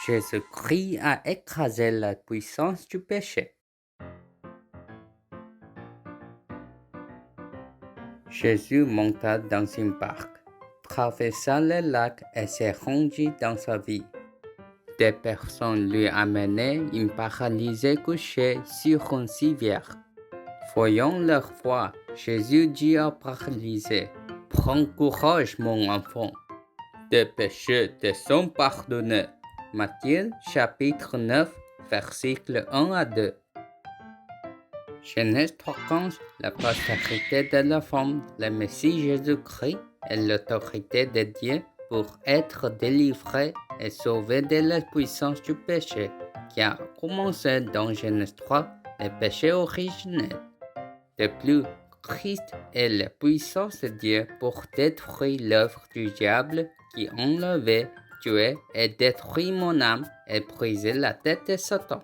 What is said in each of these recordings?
Jésus-Christ a écrasé la puissance du péché. Jésus monta dans une barque, traversa le lac et s'est rendu dans sa ville. Des personnes lui amenaient une paralysée couchée sur une civière. Voyant leur foi, Jésus dit au paralysé, « Prends courage, mon enfant, tes péchés te sont pardonnés. » Matthieu chapitre 9, versets 1 à 2. Genèse 3:15, la postérité de la femme, le Messie Jésus-Christ et l'autorité de Dieu pour être délivré et sauvé de la puissance du péché qui a commencé dans Genèse 3, le péché originel. De plus, Christ est la puissance de Dieu pour détruire l'œuvre du diable qui enlevait, tuait et détruit mon âme et brisait la tête de Satan.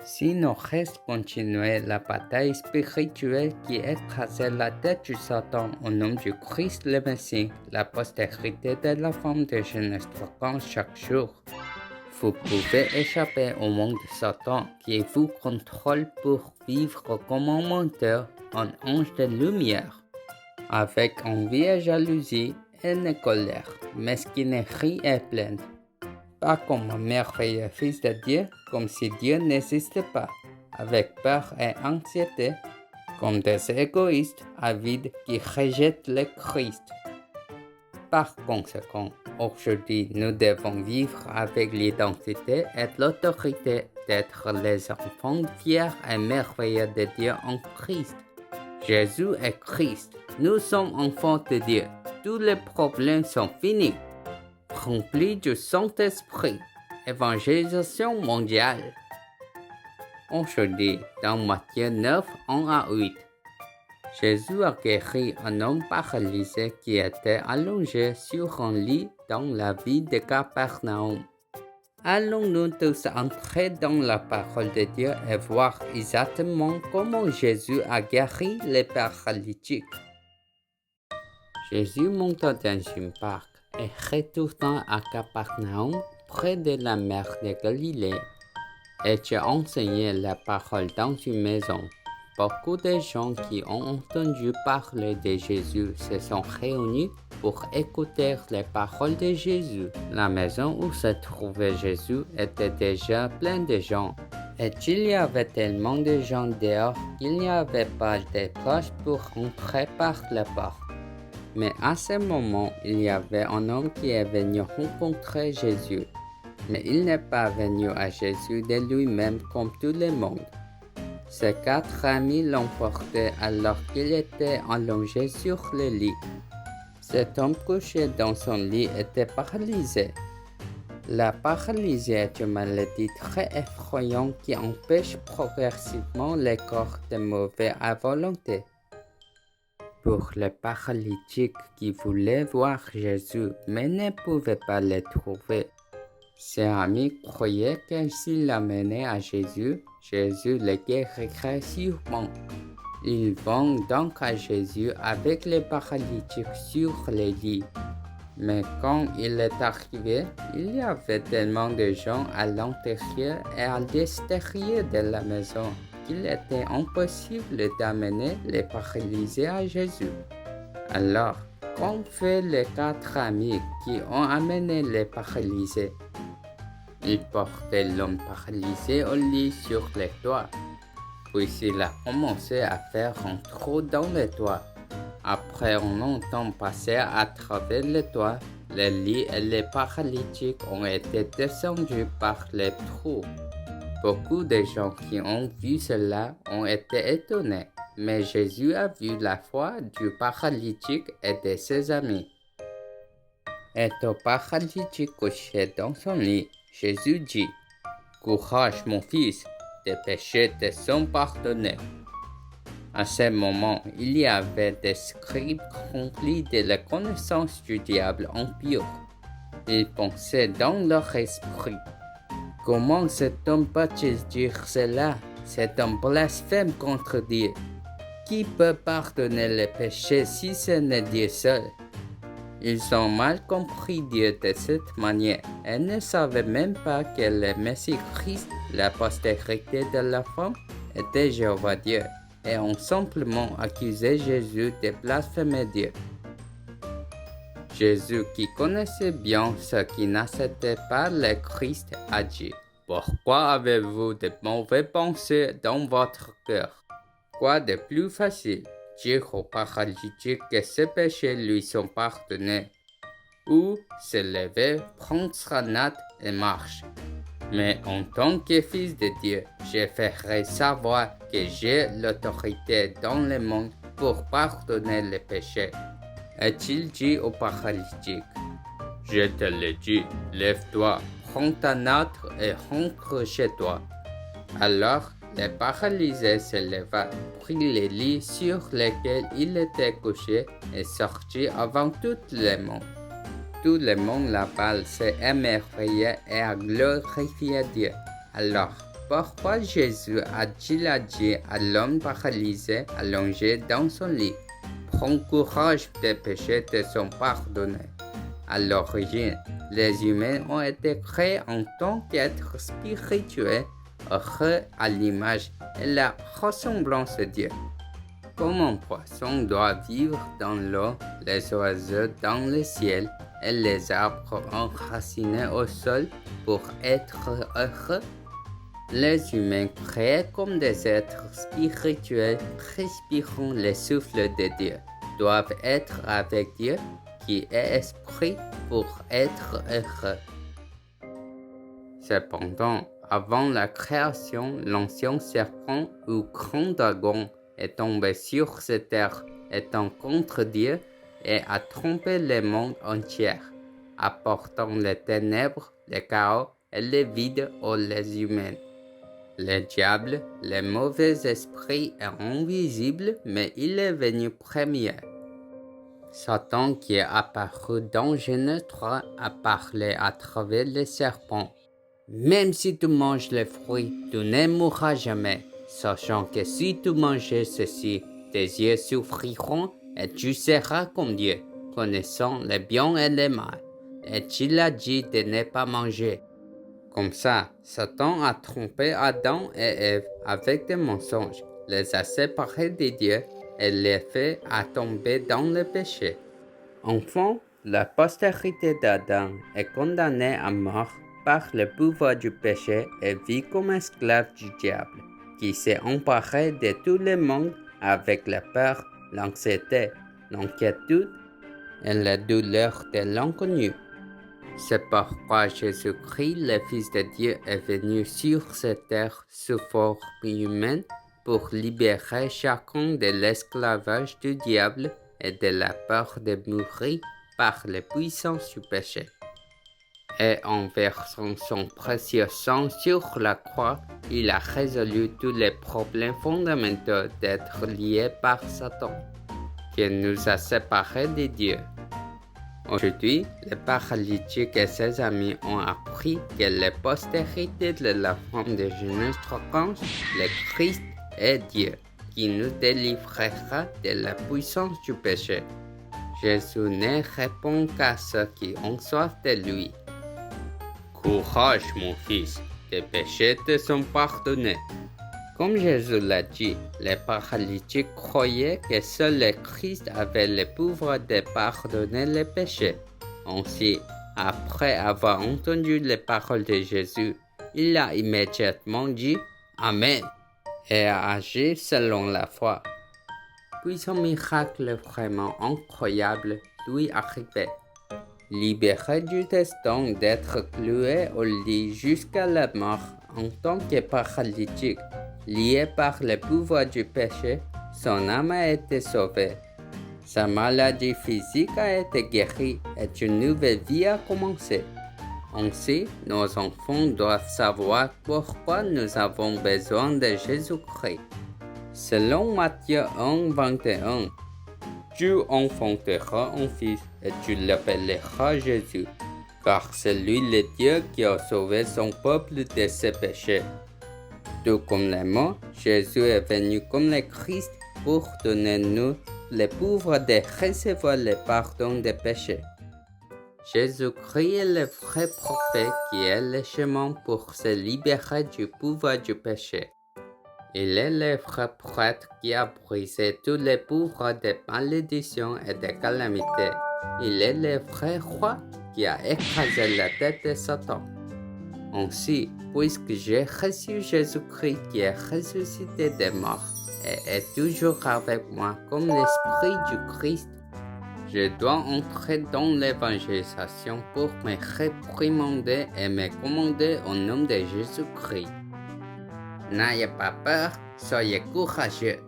Si nous restons continuer la bataille spirituelle qui écrasait la tête du Satan au nom du Christ le Messie, la postérité de la femme de Genèse 3 chaque jour, vous pouvez échapper au monde de Satan qui vous contrôle pour vivre comme un menteur, un ange de lumière, avec envie et jalousie et une colère, mesquinerie et plainte. Pas comme un merveilleux fils de Dieu, comme si Dieu n'existait pas, avec peur et anxiété, comme des égoïstes avides qui rejettent le Christ. Par conséquent, aujourd'hui, nous devons vivre avec l'identité et l'autorité d'être les enfants fiers et merveilleux de Dieu en Christ. Jésus est Christ. Nous sommes enfants de Dieu. Tous les problèmes sont finis. Remplis du Saint-Esprit. Évangélisation mondiale. Aujourd'hui, dans Matthieu 9, 1 à 8, Jésus a guéri un homme paralysé qui était allongé sur un lit dans la ville de Capernaum. Allons-nous tous entrer dans la parole de Dieu et voir exactement comment Jésus a guéri les paralytiques. Jésus monta dans une barque et retourna à Capernaum, près de la mer de Galilée. Et Dieu enseignait la parole dans une maison. Beaucoup de gens qui ont entendu parler de Jésus se sont réunis pour écouter les paroles de Jésus. La maison où se trouvait Jésus était déjà pleine de gens. Et il y avait tellement de gens dehors qu'il n'y avait pas de place pour entrer par la porte. Mais à ce moment, il y avait un homme qui est venu rencontrer Jésus. Mais il n'est pas venu à Jésus de lui-même comme tout le monde. Ses 4 amis l'ont porté alors qu'il était allongé sur le lit. Cet homme couché dans son lit était paralysé. La paralysie est une maladie très effrayante qui empêche progressivement les corps de mauvais à volonté. Pour les paralytiques qui voulaient voir Jésus mais ne pouvaient pas le trouver, ses amis croyaient que s'ils l'amenaient à Jésus, Jésus le guérirait sûrement. Ils vont donc à Jésus avec les paralytiques sur les lits. Mais quand il est arrivé, il y avait tellement de gens à l'intérieur et à l'extérieur de la maison qu'il était impossible d'amener les paralysés à Jésus. Alors, qu'ont fait les 4 amis qui ont amené les paralysés? Ils portaient l'homme paralysé au lit sur le toit. Puis il a commencé à faire un trou dans le toit. Après un temps passé à travers le toit, le lit et les paralytiques ont été descendus par le trou. Beaucoup de gens qui ont vu cela ont été étonnés, mais Jésus a vu la foi du paralytique et de ses amis. Et au paralytique couché dans son lit, Jésus dit, « Courage mon fils, tes péchés te sont pardonnés. » À ce moment, il y avait des scribes remplis de la connaissance du diable impur. Ils pensaient dans leur esprit, « Comment cet homme peut-il dire cela? C'est un blasphème contre Dieu. Qui peut pardonner les péchés si ce n'est Dieu seul? » Ils ont mal compris Dieu de cette manière et ne savaient même pas que le Messie Christ, la postérité de la femme, était Jéhovah Dieu, et ont simplement accusé Jésus de blasphémer Dieu. Jésus, qui connaissait bien ceux qui n'acceptaient pas le Christ, a dit: Pourquoi avez-vous de mauvaises pensées dans votre cœur? Quoi de plus facile? Dire au paralytique que ses péchés lui sont pardonnés, ou se lever, prendre sa natte et marche. Mais en tant que fils de Dieu, je ferai savoir que j'ai l'autorité dans le monde pour pardonner les péchés. A-t-il dit au paralytique: Je te le dis, lève-toi, prends ta natte et rentre chez toi. Alors, le paralysé se leva, prit les lits sur lesquels il était couché et sortit avant tout le monde. Tout le monde là-bas s'est émerveillé et a glorifié Dieu. Alors, pourquoi Jésus a-t-il dit à l'homme paralysé allongé dans son lit: Prends courage, tes péchés te sont pardonnés? À l'origine, les humains ont été créés en tant qu'êtres spirituels, heureux à l'image et la ressemblance de Dieu. Comme un poisson doit vivre dans l'eau, les oiseaux dans le ciel et les arbres enracinés au sol pour être heureux, les humains créés comme des êtres spirituels respirant le souffle de Dieu doivent être avec Dieu qui est esprit pour être heureux. Cependant, avant la création, l'ancien serpent ou grand dragon est tombé sur cette terre étant contre Dieu et a trompé le monde entier, apportant les ténèbres, le chaos et le vide aux les humains. Le diable, le mauvais esprit est invisible, mais il est venu premier. Satan, qui est apparu dans Genèse 3, a parlé à travers le serpent. Même si tu manges les fruits, tu ne mourras jamais, sachant que si tu manges ceci, tes yeux souffriront et tu seras comme Dieu, connaissant le bien et le mal. Et il a dit de ne pas manger. Comme ça, Satan a trompé Adam et Ève avec des mensonges, les a séparés de Dieu et les fait à tomber dans le péché. Enfin, la postérité d'Adam est condamnée à mort par le pouvoir du péché et vit comme esclave du diable, qui s'est emparé de tout le monde avec la peur, l'anxiété, l'inquiétude et la douleur de l'inconnu. C'est pourquoi Jésus-Christ, le Fils de Dieu, est venu sur cette terre sous forme humaine pour libérer chacun de l'esclavage du diable et de la peur de mourir par la puissance du péché. Et en versant son précieux sang sur la croix, il a résolu tous les problèmes fondamentaux d'être liés par Satan, qui nous a séparés de Dieu. Aujourd'hui, le paralytique et ses amis ont appris que la postérité de la femme de Genèse 3:15, le Christ est Dieu, qui nous délivrera de la puissance du péché. Jésus ne répond qu'à ceux qui ont soif de lui. Courage, mon fils, tes péchés te sont pardonnés. Comme Jésus l'a dit, les paralytiques croyaient que seul le Christ avait le pouvoir de pardonner les péchés. Ainsi, après avoir entendu les paroles de Jésus, il a immédiatement dit « Amen » et a agi selon la foi. Puis un miracle vraiment incroyable lui arrivait. Libéré du destin d'être cloué au lit jusqu'à la mort en tant que paralytique, lié par le pouvoir du péché, son âme a été sauvée. Sa maladie physique a été guérie et une nouvelle vie a commencé. Ainsi, nos enfants doivent savoir pourquoi nous avons besoin de Jésus-Christ. Selon Matthieu 1:21, tu enfanteras un fils et tu l'appelleras Jésus, car c'est lui le Dieu qui a sauvé son peuple de ses péchés. Tout comme les mots, Jésus est venu comme le Christ pour donner nous les pauvres de recevoir le pardon des péchés. Jésus-Christ est le vrai prophète qui est le chemin pour se libérer du pouvoir du péché. Il est le vrai prêtre qui a brisé tous les pouvoirs de malédiction et de calamité. Il est le vrai roi qui a écrasé la tête de Satan. Ainsi, puisque j'ai reçu Jésus-Christ qui est ressuscité des morts et est toujours avec moi comme l'Esprit du Christ, je dois entrer dans l'évangélisation pour me réprimander et me commander au nom de Jésus-Christ. N'ayez pas peur, soyez courageux.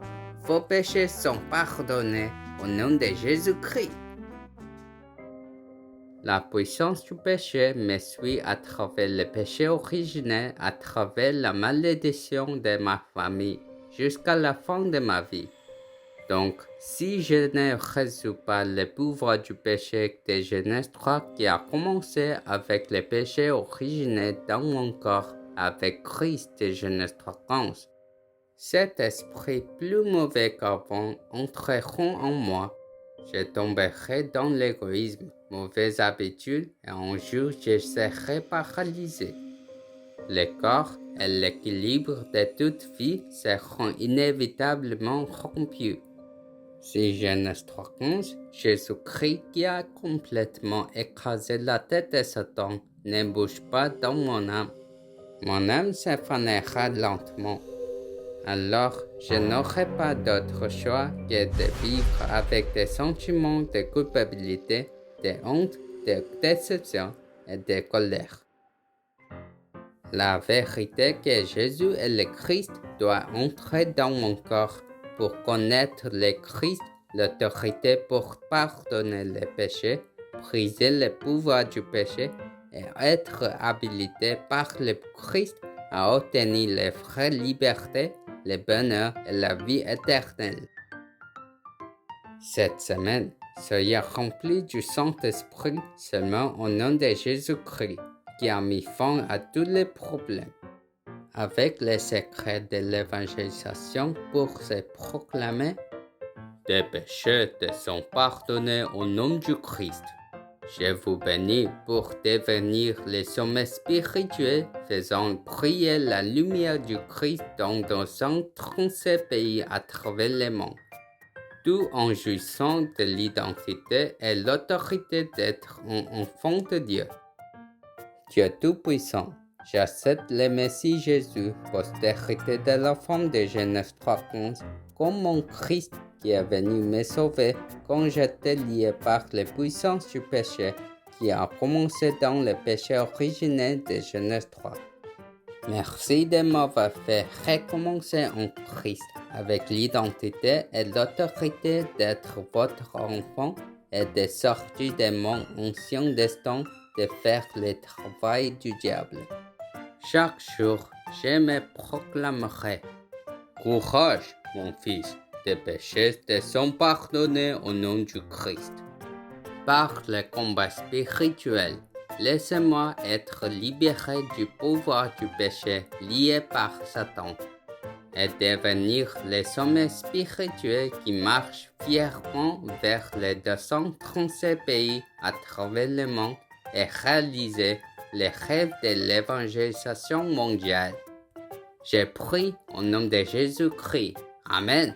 Vos péchés sont pardonnés au nom de Jésus-Christ. La puissance du péché me suit à travers le péché originel, à travers la malédiction de ma famille, jusqu'à la fin de ma vie. Donc, si je ne résous pas le pouvoir du péché de Genèse 3 qui a commencé avec le péché originel dans mon corps, avec Christ de Genèse 3:15, cet esprit plus mauvais qu'avant entrera en moi. Je tomberai dans l'égoïsme, mauvaises habitudes, et un jour je serai paralysé. Le corps et l'équilibre de toute vie seront inévitablement rompus. Si Genèse 3:15, Jésus-Christ qui a complètement écrasé la tête de Satan ne bouge pas dans mon âme. Mon âme s'effanera lentement. Alors, je n'aurai pas d'autre choix que de vivre avec des sentiments de culpabilité, de honte, de déception et de colère. La vérité que Jésus est le Christ doit entrer dans mon corps pour connaître le Christ, l'autorité pour pardonner les péchés, briser le pouvoir du péché et être habilité par le Christ à obtenir la vraie liberté, le bonheur et la vie éternelle. Cette semaine, soyez remplis du Saint-Esprit seulement au nom de Jésus-Christ, qui a mis fin à tous les problèmes. Avec les secrets de l'évangélisation pour se proclamer, tes péchés te sont pardonnés au nom du Christ. Je vous bénis pour devenir les hommes spirituels, faisant briller la lumière du Christ dans 237 pays à travers le monde, tout en jouissant de l'identité et l'autorité d'être un enfant de Dieu. Dieu Tout-Puissant, j'accepte le Messie Jésus, postérité de la femme de Genèse 3:15, comme mon Christ qui est venu me sauver quand j'étais lié par les puissances du péché qui a commencé dans le péché originel de Genèse 3. Merci de m'avoir fait recommencer en Christ avec l'identité et l'autorité d'être votre enfant et de sortir de mon ancien destin de faire le travail du diable. Chaque jour, je me proclamerai. Courage, mon fils, tes péchés te sont pardonnés au nom du Christ. Par le combat spirituel, laissez-moi être libéré du pouvoir du péché lié par Satan et devenir les hommes spirituels qui marchent fièrement vers les 237 pays à travers le monde et réaliser les rêves de l'évangélisation mondiale. Je prie au nom de Jésus-Christ. Amen.